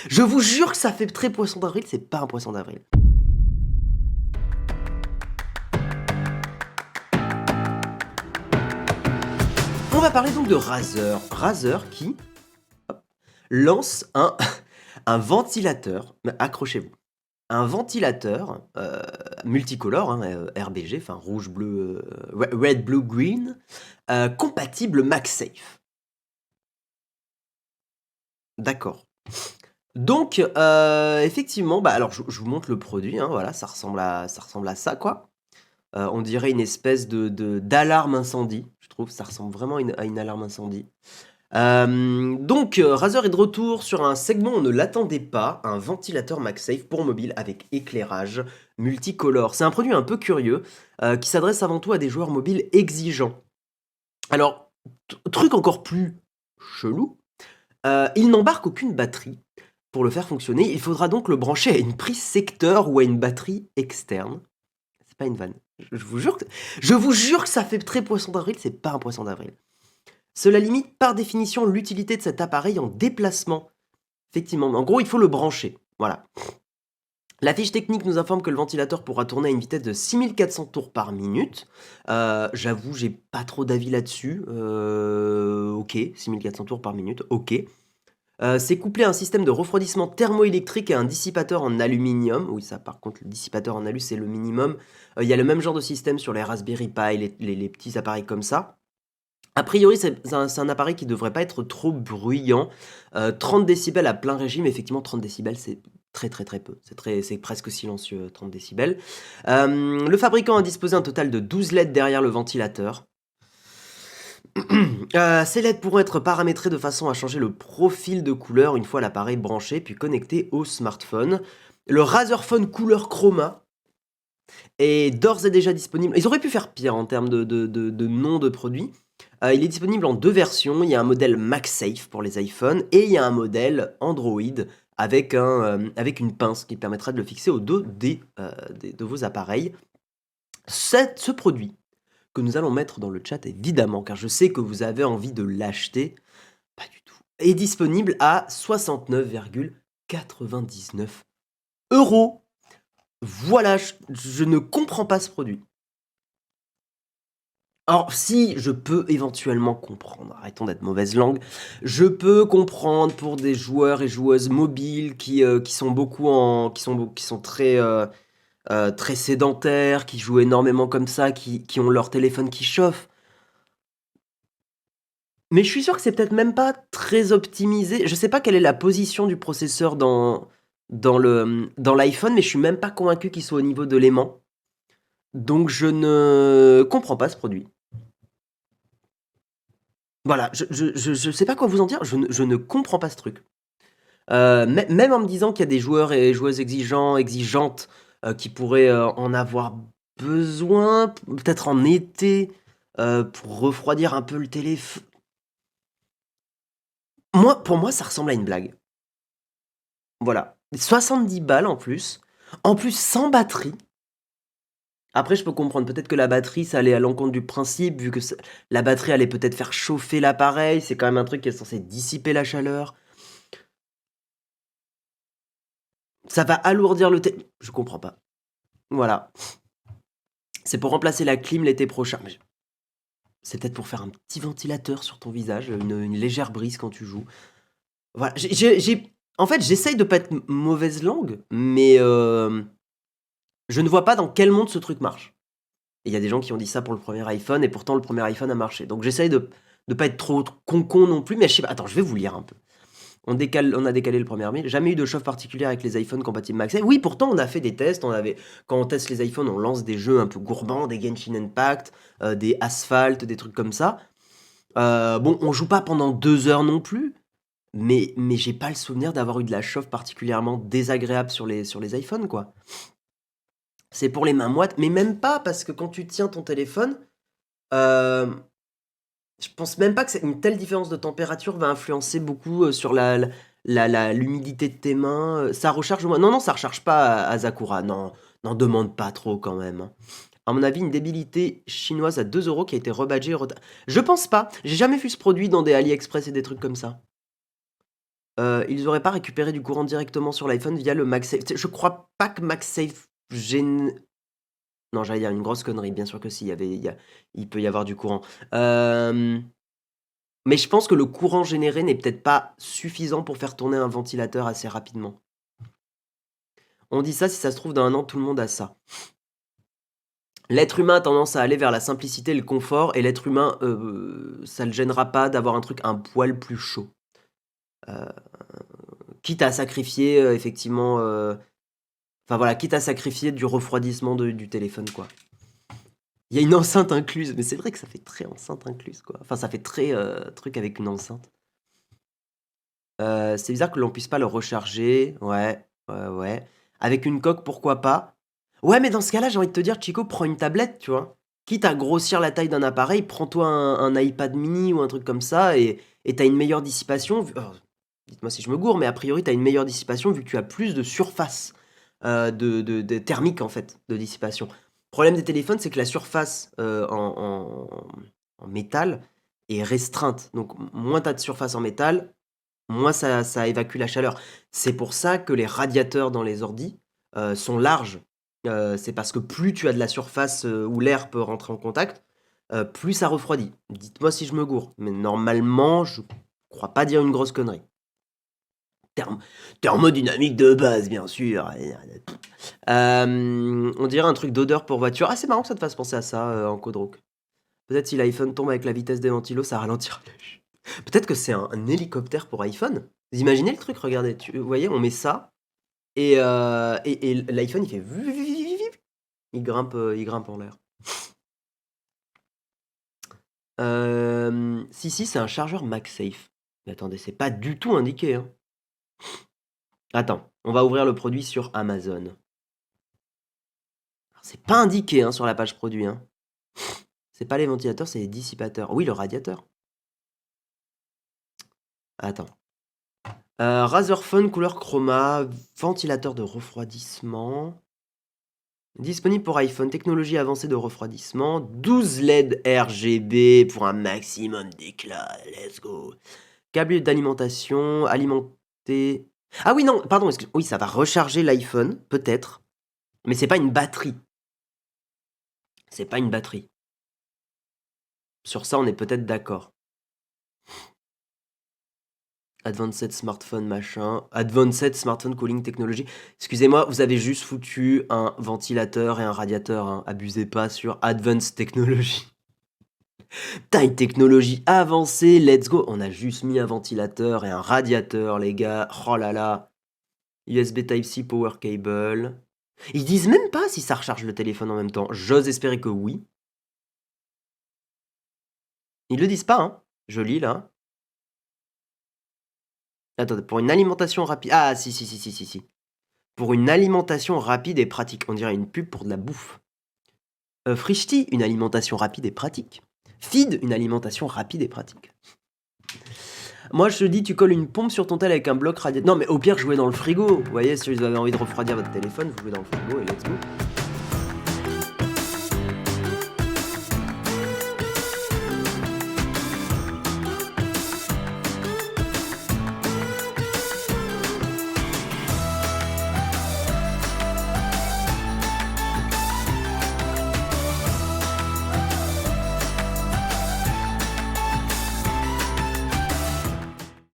Je vous jure que ça fait très poisson d'avril, c'est pas un poisson d'avril. On va parler donc de Razer. Razer qui lance un un ventilateur, accrochez-vous, un ventilateur, multicolore, hein, RBG, enfin rouge, bleu, red, blue, green, compatible MagSafe. D'accord. Donc, effectivement, bah, alors je vous montre le produit, hein, voilà, ça ressemble à ça, quoi. On dirait une espèce d'alarme incendie, je trouve, ça ressemble vraiment à une alarme incendie. Donc, Razer est de retour sur un segment où on ne l'attendait pas, un ventilateur MagSafe pour mobile avec éclairage multicolore. C'est un produit un peu curieux, qui s'adresse avant tout à des joueurs mobiles exigeants. Alors, truc encore plus chelou, il n'embarque aucune batterie. Pour le faire fonctionner, il faudra donc le brancher à une prise secteur ou à une batterie externe. C'est pas une vanne. Je vous jure que ça fait très poisson d'avril, c'est pas un poisson d'avril. Cela limite par définition l'utilité de cet appareil en déplacement. Effectivement, en gros, il faut le brancher. Voilà. La fiche technique nous informe que le ventilateur pourra tourner à une vitesse de 6400 tours par minute. J'avoue, j'ai pas trop d'avis là-dessus. Ok, 6400 tours par minute, ok. C'est couplé à un système de refroidissement thermoélectrique et un dissipateur en aluminium. Oui, ça, par contre, le dissipateur en alu, c'est le minimum. Il y a le même genre de système sur les Raspberry Pi, les petits appareils comme ça. A priori, c'est un appareil qui devrait pas être trop bruyant. 30 décibels à plein régime, effectivement, 30 décibels, c'est très très très peu. C'est presque silencieux, 30 décibels. Le fabricant a disposé un total de 12 LED derrière le ventilateur. Ces LED pourront être paramétrés de façon à changer le profil de couleur une fois l'appareil branché puis connecté au smartphone. Le Razer Phone Couleur Chroma est d'ores et déjà disponible. Ils auraient pu faire pire en termes de nom de produit. Il est disponible en 2 versions. Il y a un modèle MagSafe pour les iPhones et il y a un modèle Android avec une pince qui permettra de le fixer au dos de vos appareils. Ce produit que nous allons mettre dans le chat évidemment, car je sais que vous avez envie de l'acheter, pas du tout, est disponible à 69,99 €. Voilà, je ne comprends pas ce produit. Alors si, je peux éventuellement comprendre, arrêtons d'être mauvaise langue, je peux comprendre pour des joueurs et joueuses mobiles qui sont beaucoup qui sont très sédentaires, qui jouent énormément comme ça, qui ont leur téléphone qui chauffe. Mais je suis sûr que c'est peut-être même pas très optimisé. Je sais pas quelle est la position du processeur dans l'iPhone, mais je suis même pas convaincu qu'il soit au niveau de l'aimant. Donc je ne comprends pas ce produit. Voilà, je sais pas quoi vous en dire, je ne comprends pas ce truc. Même en me disant qu'il y a des joueurs et joueuses exigeantes, qui pourraient, en avoir besoin, peut-être en été, pour refroidir un peu le téléphone. Pour moi, ça ressemble à une blague. Voilà. 70 balles en plus. En plus, sans batterie. Après, je peux comprendre. Peut-être que la batterie, ça allait à l'encontre du principe, vu que la batterie allait peut-être faire chauffer l'appareil. C'est quand même un truc qui est censé dissiper la chaleur. Ça va alourdir le Je comprends pas. Voilà. C'est pour remplacer la clim l'été prochain. C'est peut-être pour faire un petit ventilateur sur ton visage, une légère brise quand tu joues. Voilà. En fait, j'essaye de pas être mauvaise langue, mais je ne vois pas dans quel monde ce truc marche. Et il y a des gens qui ont dit ça pour le premier iPhone, et pourtant le premier iPhone a marché. Donc j'essaye de pas être trop con non plus, mais je sais pas. Attends, je vais vous lire un peu. On a décalé le premier mail. Jamais eu de chauffe particulière avec les iPhones compatibles MagSafe. Oui, pourtant on a fait des tests. Quand on teste les iPhones, on lance des jeux un peu gourmands, des Genshin Impact, des Asphalt, des trucs comme ça. Bon, on joue pas pendant 2 heures non plus, mais j'ai pas le souvenir d'avoir eu de la chauffe particulièrement désagréable sur les iPhones, quoi. C'est pour les mains moites, mais même pas, parce que quand tu tiens ton téléphone, je pense même pas que une telle différence de température va influencer beaucoup sur l'humidité de tes mains. Ça recharge au moins. Non, non, ça recharge pas à Sakura. Non, n'en demande pas trop quand même, hein. À mon avis, une débilité chinoise à 2 € qui a été rebadgée. Je pense pas. J'ai jamais vu ce produit dans des AliExpress et des trucs comme ça. Ils auraient pas récupéré du courant directement sur l'iPhone via le MagSafe. Je crois pas que MagSafe gén non, j'allais dire une grosse connerie, bien sûr que si, il peut y avoir du courant. Mais je pense que le courant généré n'est peut-être pas suffisant pour faire tourner un ventilateur assez rapidement. On dit ça, si ça se trouve, dans 1 an, tout le monde a ça. L'être humain a tendance à aller vers la simplicité et le confort, et l'être humain, ça le gênera pas d'avoir un truc un poil plus chaud. Quitte à sacrifier, effectivement, enfin voilà, quitte à sacrifier du refroidissement du téléphone, quoi. Il y a une enceinte incluse, mais c'est vrai que ça fait très enceinte incluse, quoi. Enfin, ça fait très, truc avec une enceinte. C'est bizarre que l'on puisse pas le recharger. Ouais, ouais, ouais. Avec une coque, pourquoi pas? Ouais, mais dans ce cas-là, j'ai envie de te dire, Chico, prends une tablette, tu vois? Quitte à grossir la taille d'un appareil, prends-toi un iPad mini ou un truc comme ça et tu une meilleure dissipation vu dites-moi si je me gourre, mais a priori, tu as une meilleure dissipation vu que tu as plus de surface, de thermique, en fait, de dissipation. Le problème des téléphones, c'est que la surface, en métal est restreinte. Donc moins tu as de surface en métal, moins ça évacue la chaleur. C'est pour ça que les radiateurs dans les ordis, sont larges. C'est parce que plus tu as de la surface, où l'air peut rentrer en contact, plus ça refroidit. Dites-moi si je me gourre, mais normalement, je crois pas dire une grosse connerie. Thermodynamique de base, bien sûr. On dirait un truc d'odeur pour voiture. Ah, c'est marrant que ça te fasse penser à ça, en code rock. Peut-être si l'iPhone tombe avec la vitesse des ventilos, ça ralentira la chute. Peut-être que c'est un hélicoptère pour iPhone. Vous imaginez le truc? Regardez, vous voyez, on met ça et l'iPhone, il fait il grimpe en l'air. Si, c'est un chargeur MagSafe. Mais attendez, c'est pas du tout indiqué, hein. Attends, on va ouvrir le produit sur Amazon. Alors, c'est pas indiqué, hein, sur la page produit, hein. C'est pas les ventilateurs, c'est les dissipateurs. Oui, le radiateur. Attends. Razer Phone couleur chroma, ventilateur de refroidissement. Disponible pour iPhone, technologie avancée de refroidissement, 12 LED RGB pour un maximum d'éclat, let's go. Câble d'alimentation, alimenté... Ah oui, non, pardon, oui, ça va recharger l'iPhone, peut-être, mais c'est pas une batterie. C'est pas une batterie. Sur ça, on est peut-être d'accord. Advanced Smartphone machin, Advanced Smartphone Cooling Technology. Excusez-moi, vous avez juste foutu un ventilateur et un radiateur, hein. Abusez pas sur Advanced Technology. T'as une technologie avancée, let's go. On a juste mis un ventilateur et un radiateur, les gars. Oh là là. USB Type-C Power Cable. Ils disent même pas si ça recharge le téléphone en même temps. J'ose espérer que oui. Ils le disent pas, hein. Je lis là. Attendez, pour une alimentation rapide... Ah, si. Pour une alimentation rapide et pratique. On dirait une pub pour de la bouffe. Frishti, une alimentation rapide et pratique. Feed, une alimentation rapide et pratique. Moi, je te dis, tu colles une pompe sur ton tel avec un bloc radiateur. Non, mais au pire, jouez dans le frigo. Vous voyez, si vous avez envie de refroidir votre téléphone, vous jouez dans le frigo et let's go.